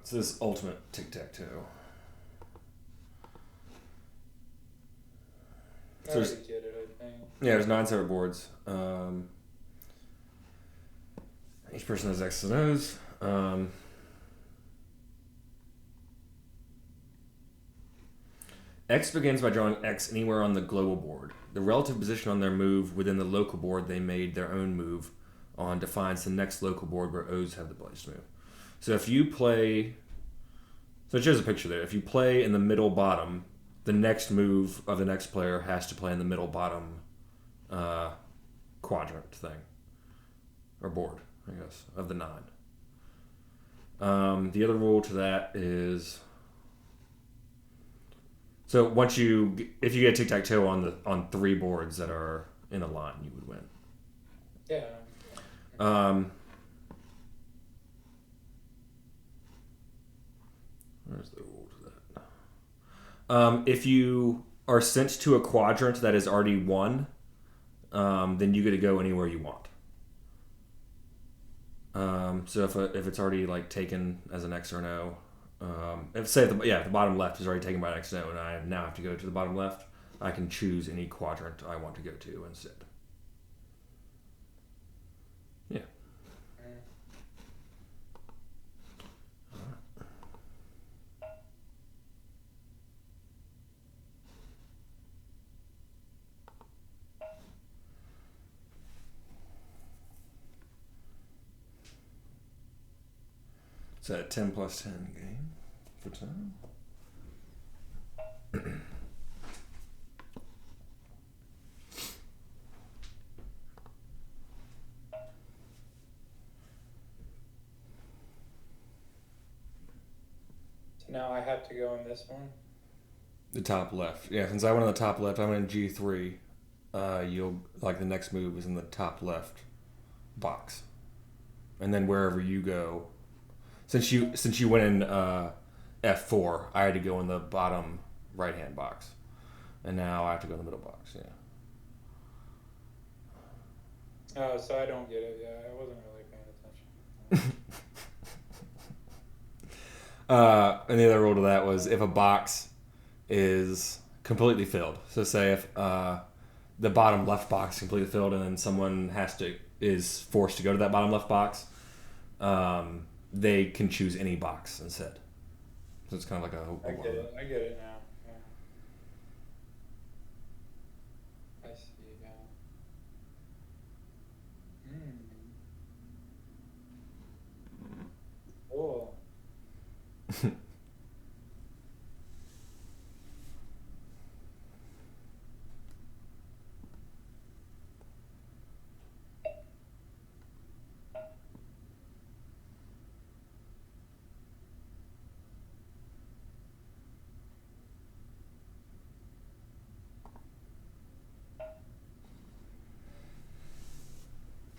It's this ultimate Tic Tac Toe. I already get it, I think. Yeah, there's 9 separate boards. Each person has X's and O's. X begins by drawing X anywhere on the global board. The relative position on their move within the local board they made their own move on defines the next local board where O's have the place move. So if you play... So it shows a picture there. If you play in the middle bottom, the next move of the next player has to play in the middle bottom quadrant thing. Or board, I guess, of the 9. The other rule to that is... So if you get Tic Tac Toe on 3 boards that are in a line, you would win. Yeah. Where's the rule to that? If you are sent to a quadrant that is already won, then you get to go anywhere you want. So if it's already like taken as an X or an O, if say the bottom left is already taken by an X and O, and I now have to go to the bottom left, I can choose any quadrant I want to go to instead. Yeah. It's a 10 plus 10 game for time. So now I have to go in this one? The top left. Yeah, since I went on the top left, I'm in G3. You'll like the next move is in the top left box. And then wherever you go, since you went in F4, I had to go in the bottom right hand box, and now I have to go in the middle box. Yeah. Oh, so I don't get it. Yeah, I wasn't really paying attention. And the other rule to that was if a box is completely filled. So say if the bottom left box is completely filled, and then someone is forced to go to that bottom left box. They can choose any box instead. So it's kind of like I get it now. Yeah. I see, yeah. Cool.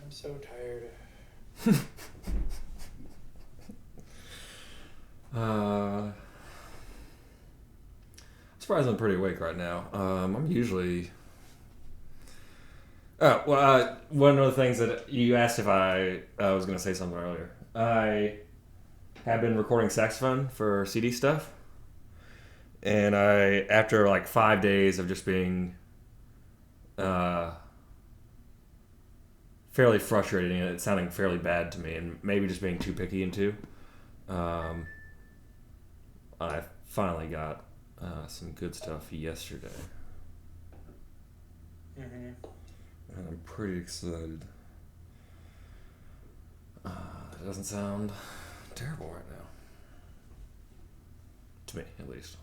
I'm so tired. I'm surprised I'm pretty awake right now. I'm usually... Oh, well, one of the things that you asked if I was going to say something earlier. I have been recording saxophone for CD stuff. And after like 5 days of just being fairly frustrating and it sounding fairly bad to me and maybe just being too picky into, I finally got some good stuff yesterday. Mm-hmm. And I'm pretty excited. It doesn't sound terrible right now. To me, at least.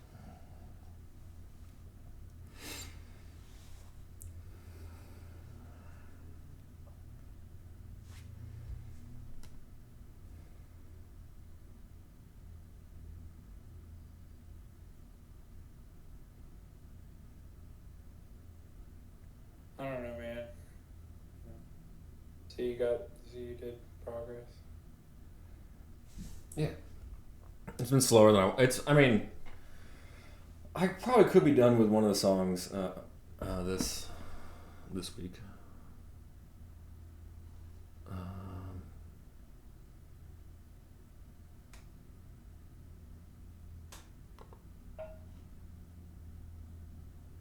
I don't know, man. So you did progress. Yeah. It's been slower than I probably could be done with one of the songs this week.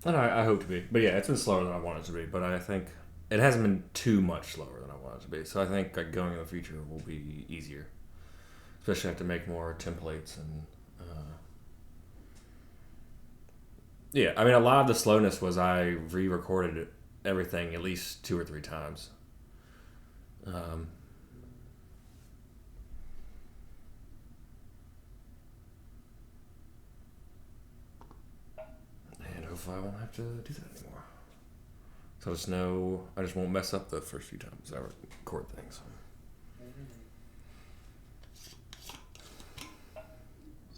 And I hope to be. But yeah, it's been slower than I want it to be. But I think it hasn't been too much slower than I want it to be. So I think like going in the future will be easier. Especially I have to make more templates and yeah. I mean, a lot of the slowness was I re-recorded everything at least 2 or 3 times. Um, and hopefully I won't have to do that anymore. So I just know I just won't mess up the first few times I record things.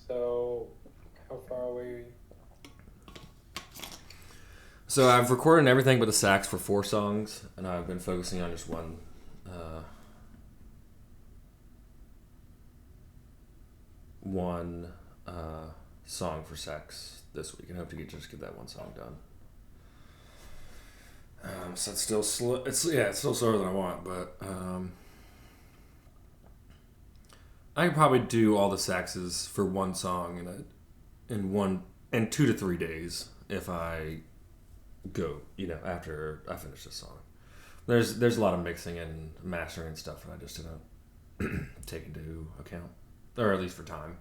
So, how far away? So I've recorded everything but the sax for 4 songs, and I've been focusing on just one song for sax this week, and hope to just get that one song done. So it's still slow. It's still slower than I want, but I could probably do all the saxes for one song in 2 to 3 days if I go. After I finish this song. There's a lot of mixing and mastering and stuff that I just didn't take into account, or at least for time.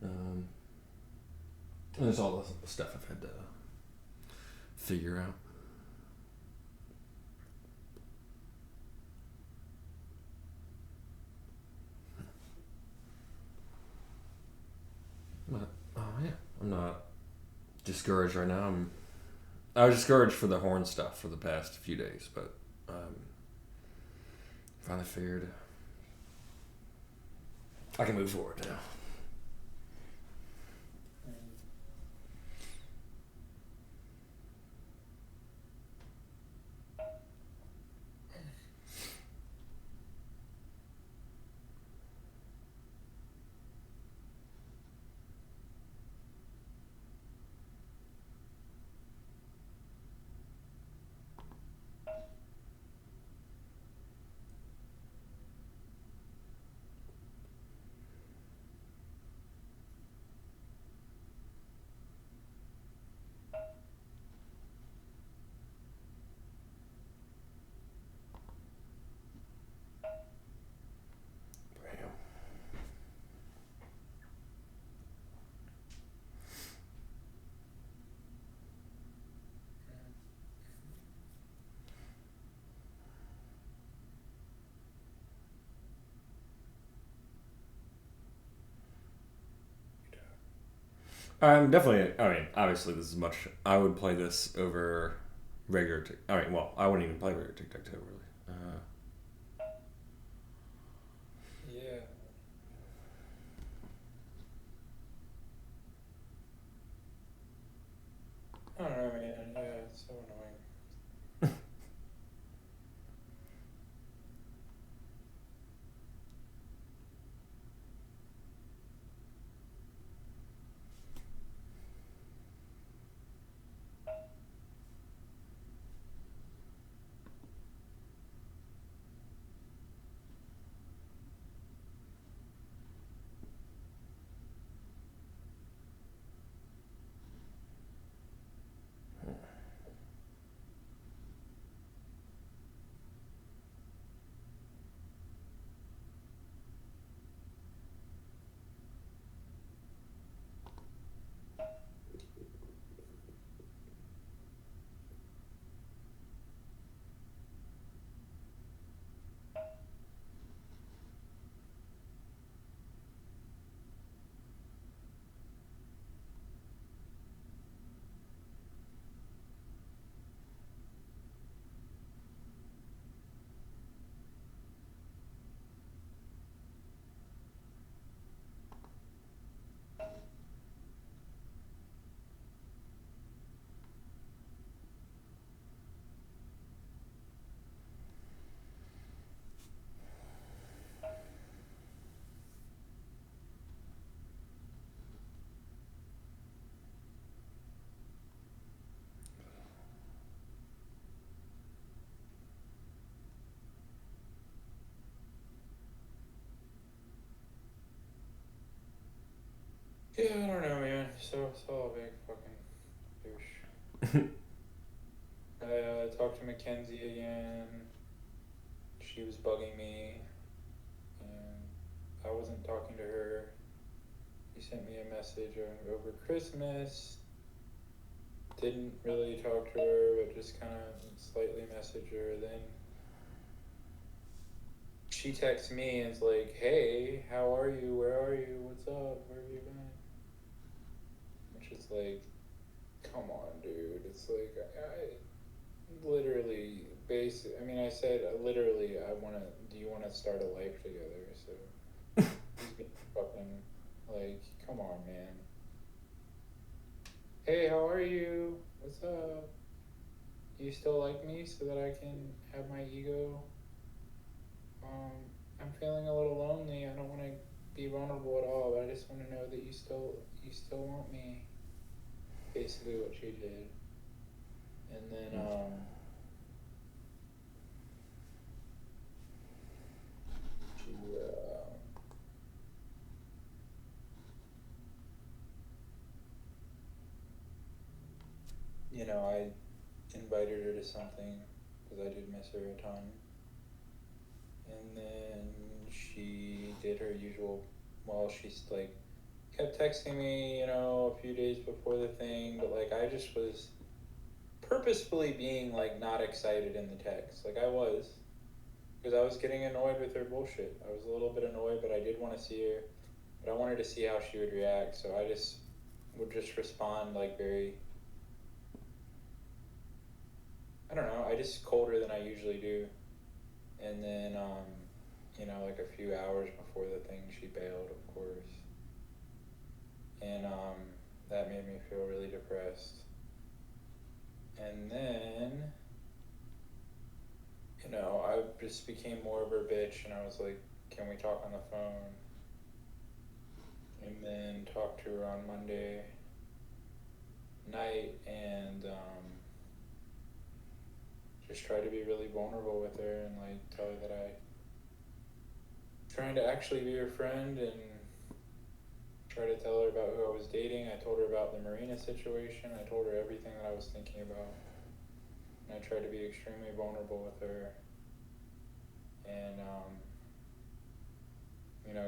And there's all the stuff I've had to figure out. But yeah, I'm not discouraged right now. I was discouraged for the horn stuff for the past few days, but finally figured I can move forward now. I'm definitely. I mean, obviously, this is much. I would play this over regular. I wouldn't even play regular Tic Tac Toe really. Yeah. I don't know, man. Yeah, it's so annoying. Yeah, I don't know, man. So a big fucking douche. I talked to Mackenzie again. She was bugging me, and I wasn't talking to her. He sent me a message over Christmas. Didn't really talk to her, but just kind of slightly messaged her. Then she texts me and is like, "Hey, how are you? Where are you? What's up? Where have you been?" Which is like, come on, dude. It's like, I literally, I mean, I said, literally, do you want to start a life together? So, he's being fucking, like, come on, man. Hey, how are you? What's up? Do you still like me so that I can have my ego? I'm feeling a little lonely. I don't want to be vulnerable at all, but I just want to know that you still want me. Basically what she did. And then she I invited her to something because I did miss her a ton. And then she did her usual, she's like kept texting me, a few days before the thing, but like I just was purposefully being like not excited in the text. Like I was, because I was getting annoyed with her bullshit. I was a little bit annoyed, but I did want to see her, but I wanted to see how she would react. So I just would just respond like very, I don't know, I just colder than I usually do. And then, like a few hours before the thing, she bailed, of course. And that made me feel really depressed. And then, I just became more of her bitch, and I was like, can we talk on the phone? And then talked to her on Monday night, and just tried to be really vulnerable with her and like tell her that I'm trying to actually be her friend, and try to tell her about who I was dating. I told her about the Marina situation. I told her everything that I was thinking about. And I tried to be extremely vulnerable with her. And,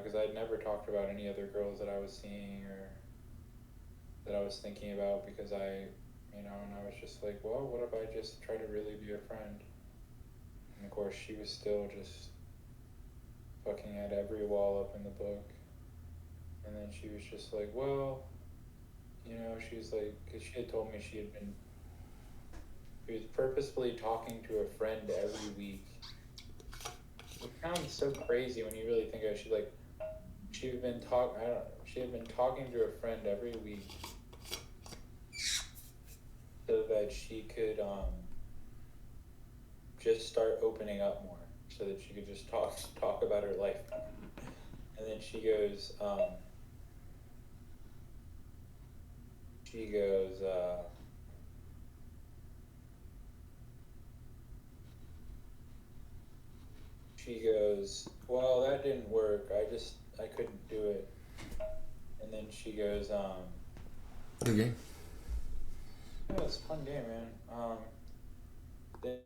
because I'd never talked about any other girls that I was seeing or that I was thinking about, because and I was just like, well, what if I just try to really be a friend? And of course, she was still just fucking at every wall up in the book. And then she was just like, well, she was like, because she had told me she was purposefully talking to a friend every week. It sounds so crazy when you really think of it. She had been talking to a friend every week so that she could just start opening up more, so that she could just talk about her life. And then she goes, well, that didn't work. I couldn't do it. And then she goes, Okay. yeah, it's a fun game, man. Then